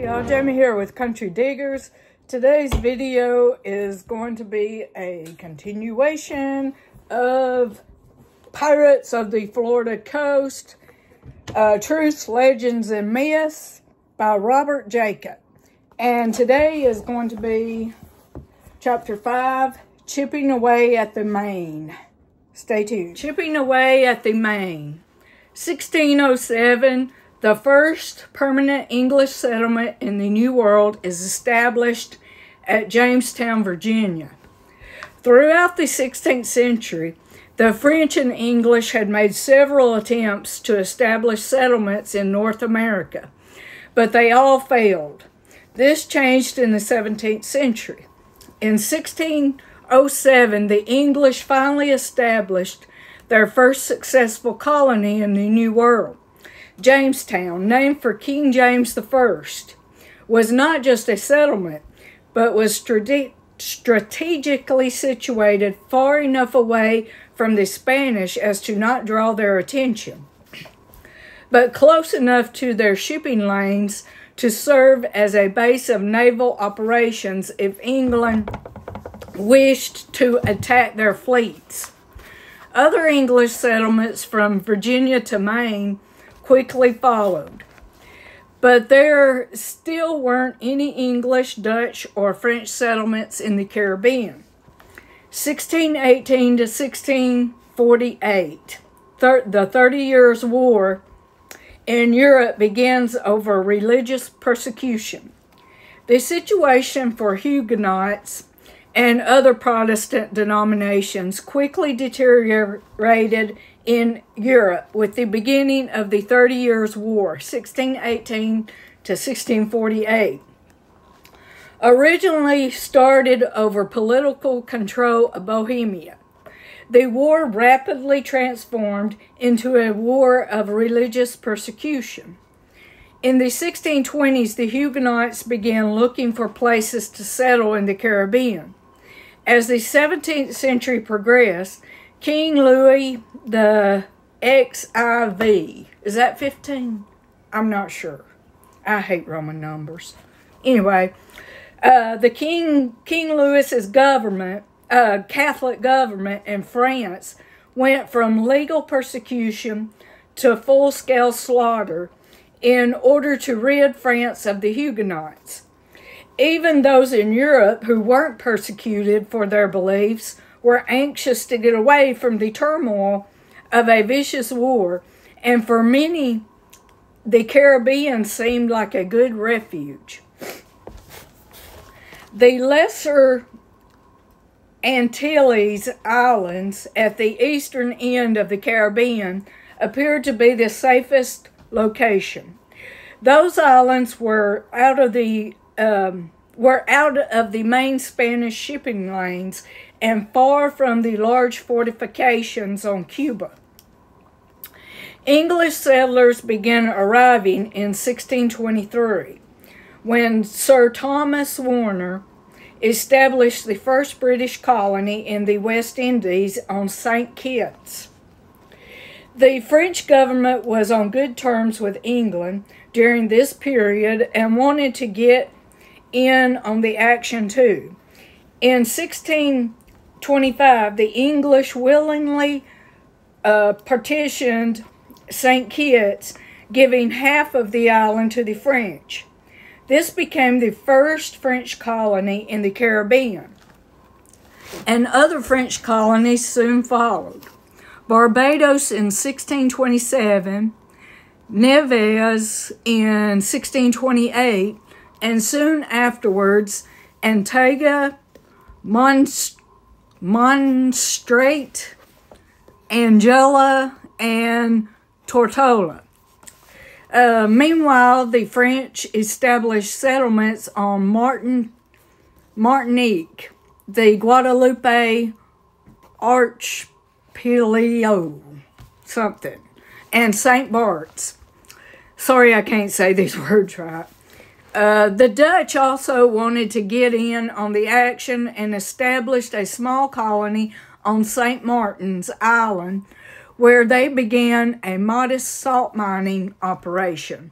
y'all, Jamie here with Country Diggers. Today's video is going to be a continuation of Pirates of the Florida Coast, Truths, Legends, and Myths by Robert Jacob. And today is going to be Chapter 5, Chipping Away at the Main. Stay tuned. Chipping Away at the Main. 1607, the first permanent English settlement in the New World is established at Jamestown, Virginia. Throughout the 16th century, the French and English had made several attempts to establish settlements in North America, but they all failed. This changed in the 17th century. In 1607, the English finally established their first successful colony in the New World. Jamestown, named for King James I, was not just a settlement, but was strategically situated far enough away from the Spanish as to not draw their attention, but close enough to their shipping lanes to serve as a base of naval operations if England wished to attack their fleets. Other English settlements from Virginia to Maine quickly followed, but there still weren't any English, Dutch, or French settlements in the Caribbean. 1618 to 1648, the 30 Years' War in Europe begins over religious persecution. The situation for Huguenots and other Protestant denominations quickly deteriorated in Europe with the beginning of the 30 Years' War, 1618 to 1648. Originally started over political control of Bohemia, the war rapidly transformed into a war of religious persecution. In the 1620s, the Huguenots began looking for places to settle in the Caribbean. As the 17th century progressed, King Louis the XIV, is that 15? I'm not sure. I hate Roman numbers. Anyway, the King Louis's government, Catholic government in France, went from legal persecution to full-scale slaughter in order to rid France of the Huguenots. Even those in Europe who weren't persecuted for their beliefs were anxious to get away from the turmoil of a vicious war, and for many, the Caribbean seemed like a good refuge. The Lesser Antilles Islands at the eastern end of the Caribbean appeared to be the safest location. Those islands were out of the main Spanish shipping lanes and far from the large fortifications on Cuba. English settlers began arriving in 1623, when Sir Thomas Warner established the first British colony in the West Indies on St. Kitts. The French government was on good terms with England during this period and wanted to get in on the action too. In 1625, the English willingly partitioned St. Kitts, giving half of the island to the French. This became the first French colony in the Caribbean, and other French colonies soon followed. Barbados in 1627, Nevis in 1628, and soon afterwards, Antigua, Montserrat, Anguilla, and Tortola. Meanwhile, the French established settlements on Martinique, the Guadeloupe Archipelago, and St. Bart's. Sorry, I can't say these words right. The Dutch also wanted to get in on the action and established a small colony on St. Martin's Island, where they began a modest salt mining operation.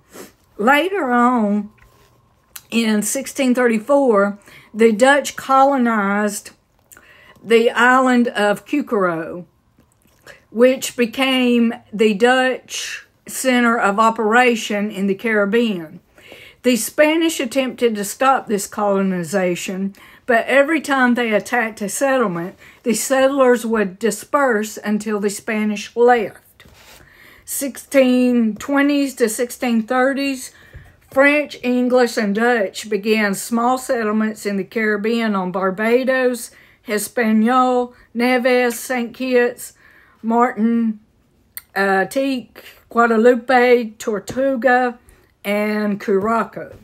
Later on, in 1634, the Dutch colonized the island of Cucuro, which became the Dutch center of operation in the Caribbean. The Spanish attempted to stop this colonization, but every time they attacked a settlement, the settlers would disperse until the Spanish left. 1620s to 1630s, French, English, and Dutch began small settlements in the Caribbean on Barbados, Hispaniola, Nevis, St. Kitts, Martin, Antique, Guadalupe, Tortuga, and Curaçao.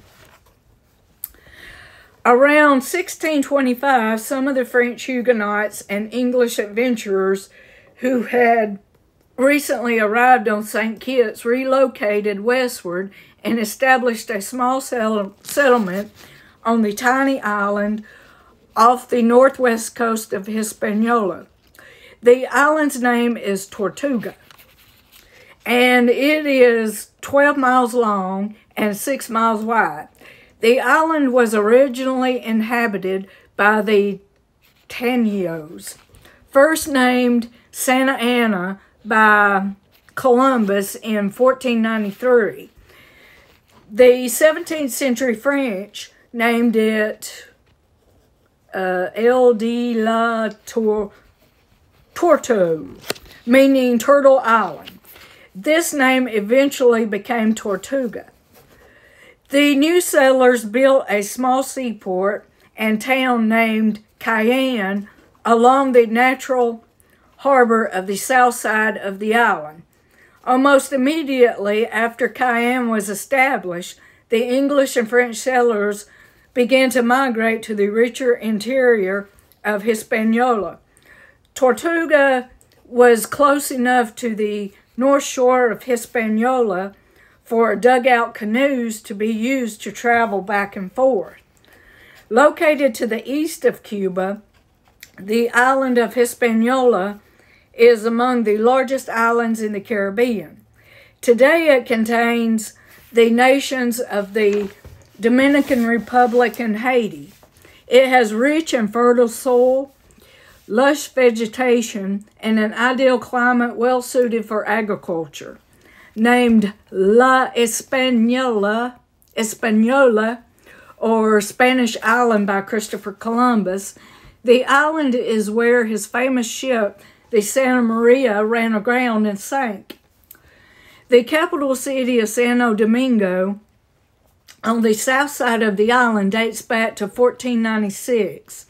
Around 1625, some of the French Huguenots and English adventurers who had recently arrived on St. Kitts relocated westward and established a small settlement on the tiny island off the northwest coast of Hispaniola. The island's name is Tortuga, and it is 12 miles long and 6 miles wide. The island was originally inhabited by the Taínos, first named Santa Ana by Columbus in 1493. The 17th century French named it Île de la Tortue, meaning Turtle Island. This name eventually became Tortuga. The new settlers built a small seaport and town named Cayenne along the natural harbor of the south side of the island. Almost immediately after Cayenne was established, the English and French settlers began to migrate to the richer interior of Hispaniola. Tortuga was close enough to the north shore of Hispaniola for dugout canoes to be used to travel back and forth. Located to the east of Cuba, the island of Hispaniola is among the largest islands in the Caribbean. Today it contains the nations of the Dominican Republic and Haiti. It has rich and fertile soil, lush vegetation, and an ideal climate well suited for agriculture. Named La Española, or Spanish Island by Christopher Columbus, the island is where his famous ship, the Santa Maria, ran aground and sank. The capital city of Santo Domingo on the south side of the island dates back to 1496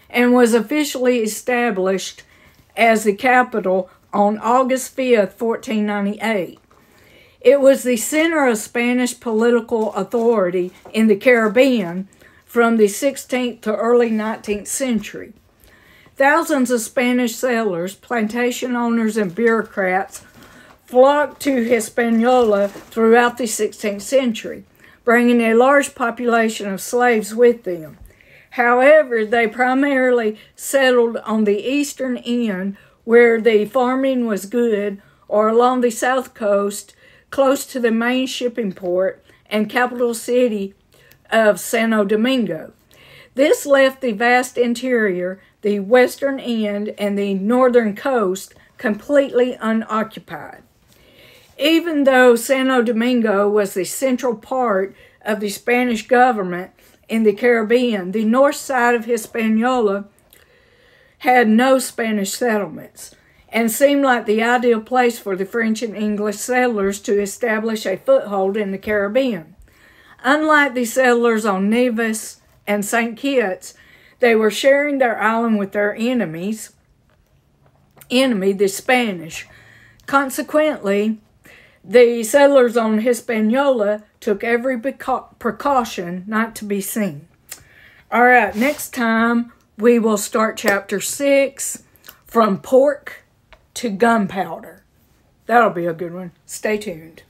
and was officially established as the capital on August 5th, 1498. It was the center of Spanish political authority in the Caribbean from the 16th to early 19th century. Thousands of Spanish settlers, plantation owners, and bureaucrats flocked to Hispaniola throughout the 16th century, bringing a large population of slaves with them. However, they primarily settled on the eastern end where the farming was good, or along the south coast close to the main shipping port and capital city of Santo Domingo. This left the vast interior, the western end, and the northern coast completely unoccupied. Even though Santo Domingo was the central part of the Spanish government in the Caribbean, the north side of Hispaniola had no Spanish settlements and seemed like the ideal place for the French and English settlers to establish a foothold in the Caribbean. Unlike the settlers on Nevis and St. Kitts, they were sharing their island with their enemy, the Spanish. Consequently, the settlers on Hispaniola took every precaution not to be seen. All right, next time we will start Chapter 6, From Pork to Gunpowder. That'll be a good one. Stay tuned.